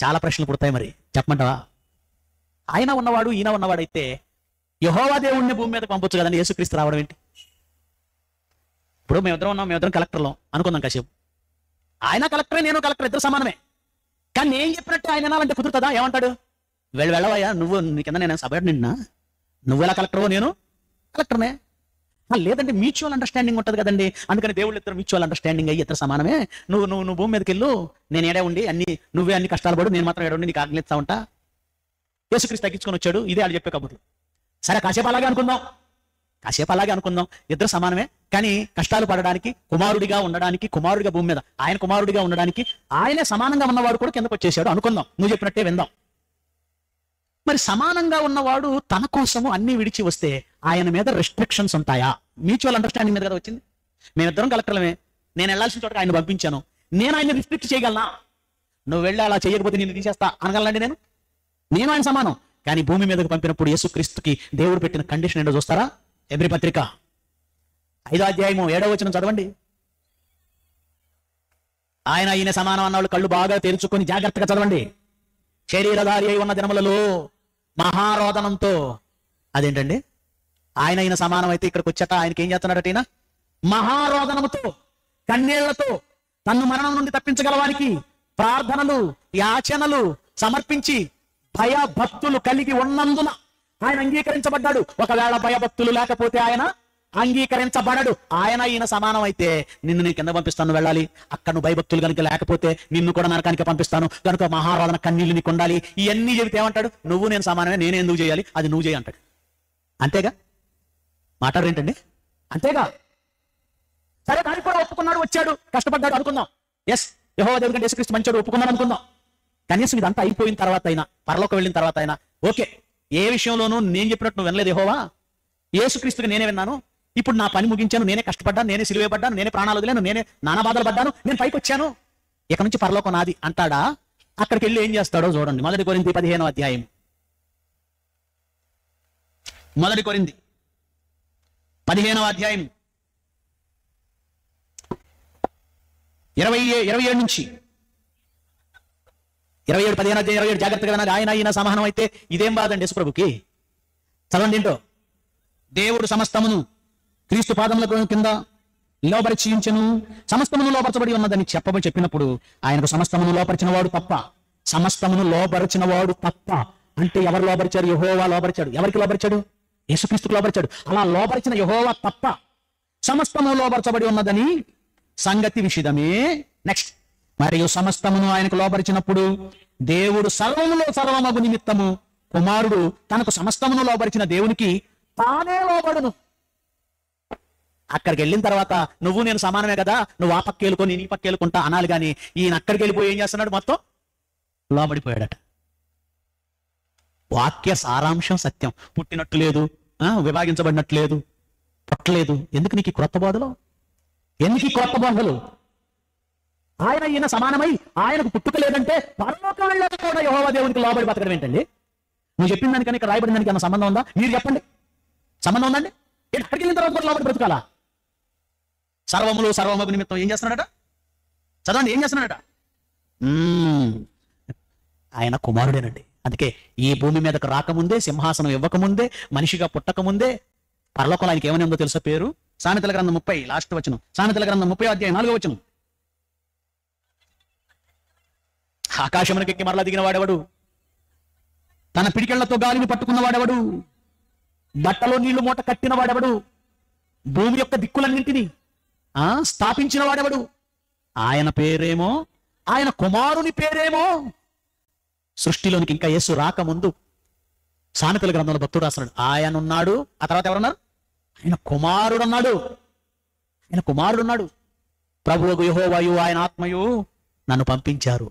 చాలా ప్రశ్నలు పుడతాయి. మరి చెప్పమంటావా? ఆయన ఉన్నవాడు ఈయన ఉన్నవాడైతే యెహోవా దేవుణ్ణి భూమి మీదకి పంపొచ్చు కదండి. యేసుక్రీస్తు రావడం ఏంటి? ఇప్పుడు మేమిద్దరం కలెక్టర్లో అనుకుందాం కాసేపు. ఆయన కలెక్టరే, నేను కలెక్టర్, ఇద్దరు సమానమే. కానీ నేను చెప్పినట్టు ఆయన వినాలంటే కుదురుతుందా? ఏమంటాడు? వెళ్ళవయ్యా, నువ్వు నీ కింద నేను సబర్డినేట్ నిన్నా, నువ్వు ఎలా కలెక్టరో నేను కలెక్టర్నే. లేదంటే మ్యూచువల్ అండర్స్టాండింగ్ ఉంటుంది కదండి. అందుకని దేవుళ్ళు ఇద్దరు మ్యూచువల్ అండర్స్టాండింగ్ అయ్యి ఇద్దరు సమానమే. నువ్వు భూమి మీదకి వెళ్ళు, నేను ఏడే ఉండి నువ్వే అన్ని కష్టాలు పడు, నేను మాత్రం ఏడే ఉండి నీకు ఆజ్ఞలిస్తా ఉంటా. యేసుక్రీస్తు తగ్గించుకొని వచ్చాడు. ఇదే వాళ్ళు చెప్పే కబుర్లు. సరే, కాసేపు అలాగే అనుకుందాం, ఇద్దరు సమానమే. కానీ కష్టాలు పడడానికి, కుమారుడిగా ఉండడానికి, కుమారుడిగా భూమి మీద ఆయన కుమారుడిగా ఉండడానికి ఆయనే సమానంగా ఉన్నవాడు కూడా కిందకు వచ్చేసాడు అనుకుందాం. నువ్వు చెప్పినట్టే విందాం. మరి సమానంగా ఉన్నవాడు తన కోసము అన్ని విడిచి వస్తే ఆయన మీద రెస్ట్రిక్షన్స్ ఉంటాయా? మ్యూచువల్ అండర్స్టాండింగ్ మీద కదా వచ్చింది. మేమిద్దరం కలెక్టర్లమే, నేను వెళ్ళాల్సిన చోట ఆయన పంపించాను, నేను ఆయన రిస్ట్రిక్ట్ చేయగలనా? నువ్వు వెళ్ళి అలా చేయకపోతే నేను తీసేస్తా అనగలండి? నేను ఆయన సమానం. కానీ భూమి మీదకు పంపినప్పుడు యేసుక్రీస్తుకి దేవుడు పెట్టిన కండిషన్ ఏంటో చూస్తారా? ఎబ్రీ పత్రిక 5వ అధ్యాయము 7వ వచనం చదవండి. ఈయన సమానం అన్నవాళ్ళు కళ్ళు బాగా తెరుచుకొని జాగ్రత్తగా చదవండి. శరీరధారి అయి ఉన్న దినములలో మహారోదనంతో, అదేంటండి? ఈయన సమానం అయితే ఇక్కడికి వచ్చాక ఆయనకి ఏం చేస్తున్నాడట? ఈయన మహారోదనముతో, కన్నీళ్లతో తన్ను మరణం నుండి తప్పించగలవానికి ప్రార్థనలు, యాచనలు సమర్పించి భయభక్తులు కలిగి ఉన్నందున ఆయన అంగీకరించబడ్డాడు. ఒకవేళ భయభక్తులు లేకపోతే ఆయన అంగీకరించబడడు. ఈయన సమానం అయితే నిన్ను నేను కింద పంపిస్తాను, వెళ్ళాలి. అక్కడ నువ్వు భయభక్తులు కనుక లేకపోతే నిన్ను కూడా నరకానికి పంపిస్తాను, కనుక మహారోదన కన్నీళ్లు నీకు ఉండాలి. ఇవన్నీ చెబితే ఏమంటాడు? నువ్వు నేను సమానమే, నేను ఎందుకు చేయాలి, అది నువ్వు చేయి అంటాడు. అంతేగా? మాట్లాడరేంటండి? అంతేగా? సరే, దానికి కూడా ఒప్పుకున్నాడు, వచ్చాడు, కష్టపడ్డాడు అనుకుందాం. ఎస్, యెహోవా దేవుడి కంటే యేసుక్రీస్తు మంచోడు, ఒప్పుకున్నాడు అనుకుందాం. కనీసం ఇదంతా అయిపోయిన తర్వాత అయినా, పరలోకం వెళ్ళిన తర్వాత అయినా ఓకే, ఏ విషయంలోనూ నేను చెప్పినట్టు నువ్వు వినలేదు యెహోవా, యేసుక్రీస్తుకి నేనే విన్నాను, ఇప్పుడు నా పని ముగించాను, నేనే కష్టపడ్డాను, నేనే సిలువ పడ్డాను, నేనే ప్రాణాలు వదిలేను, నేనే నానా బాధలు పడ్డాను, నేను పైకి వచ్చాను, ఇక నుంచి పరలోకం నాది అంటాడా? అక్కడికి వెళ్ళి ఏం చేస్తాడో చూడండి. 1 కొరింథీ 15వ అధ్యాయం. 1 కొరింథీ 15వ అధ్యాయం 27 నుంచి 27, 15 అధ్యాయం 27 జాగ్రత్తగా వినాలి. ఆయన సమానం అయితే ఇదేం బాధండి యేసుప్రభుకి? చదవండి ఏంటో. దేవుడు సమస్తమును క్రీస్తు పాదముల కింద లోపరిచి ఉంచెను, సమస్తమును లోపరచబడి ఉన్నదని చెప్పినప్పుడు ఆయనకు సమస్తమును లోపరిచిన వాడు తప్ప, సమస్తమును లోపరిచిన వాడు తప్ప అంటే ఎవరు లోపరిచారు? యెహోవా లోపరిచాడు. ఎవరికి లోపరిచాడు? యేసుక్రీస్తుకు లోపరిచాడు. అలా లోపరిచిన యెహోవా తప్ప సమస్తము లోపరచబడి ఉన్నదని సంగతి విషిదమే. నెక్స్ట్, మరియు సమస్తమును ఆయనకు లోపరిచినప్పుడు దేవుడు సర్వములో సర్వమగు నిమిత్తము కుమారుడు తనకు సమస్తమును లోపరిచిన దేవునికి తానే లోబడును. అక్కడికి వెళ్ళిన తర్వాత నువ్వు నేను సమానమే కదా, నువ్వు ఆ పక్కేలుకో నేను ఈ పక్కేలుకుంటా అనాలి. కానీ ఈయన అక్కడికి వెళ్ళిపోయి ఏం చేస్తున్నాడు? మొత్తం లోబడిపోయాడట. వాక్య సారాంశం సత్యం. పుట్టినట్టు లేదు, విభాగించబడినట్టు లేదు, పుట్టలేదు. ఎందుకు నీకు క్రొత్త బోధలు? ఎందుకు ఈ క్రొత్త బోధలు? ఈయన సమానమై ఆయనకు పుట్టుక లేదంటే పరలోకం వెళ్ళాక కూడా యెహోవా దేవునికి లోబడి బతకడం ఏంటండి? నువ్వు చెప్పిన దానికన్నా ఇక్కడ రాయబడిన దానికి ఏమైనా సంబంధం ఉందా? మీరు చెప్పండి. సంబంధం ఉందండి? అక్కడికి వెళ్ళిన తర్వాత కూడా లోబడి బ్రతకాలా? సర్వములు సర్వమగు నిమిత్తం ఏం చేస్తున్నాడట? చదవండి, ఏం చేస్తున్నాడట? ఆయన కుమారుడేనండి. అందుకే ఈ భూమి మీదకు రాకముందే, సింహాసనం ఇవ్వకముందే, మనిషిగా పుట్టకముందే పరలోకంలో ఆయనకి ఏమని ఉందో తెలుసా? పేరు సామెతల గ్రంథం 30 లాస్ట్ వచనం. సామెతల గ్రంథం 30వ అధ్యాయం 4వ వచనం. ఆకాశమునకెక్కి మరలా దిగిన వాడెవడు? తన పిడికెళ్లతో గాలిని పట్టుకున్న వాడెవడు? బట్టలో నీళ్లు మూట కట్టిన వాడెవడు? భూమి యొక్క దిక్కులన్నింటినీ స్థాపించిన వాడెవడు? ఆయన పేరేమో, ఆయన కుమారుని పేరేమో. సృష్టిలోనికి ఇంకా యేసు రాకముందు సామెతల గ్రంథంలో భక్తుడు రాస్తున్నాడు, ఆయన ఉన్నాడు. ఆ తర్వాత ఎవరున్నారు? ఆయన కుమారుడు అన్నాడు. ఆయన కుమారుడు ఉన్నాడు. ప్రభువుకు యెహోవాయు ఆయన ఆత్మయు నన్ను పంపించారు.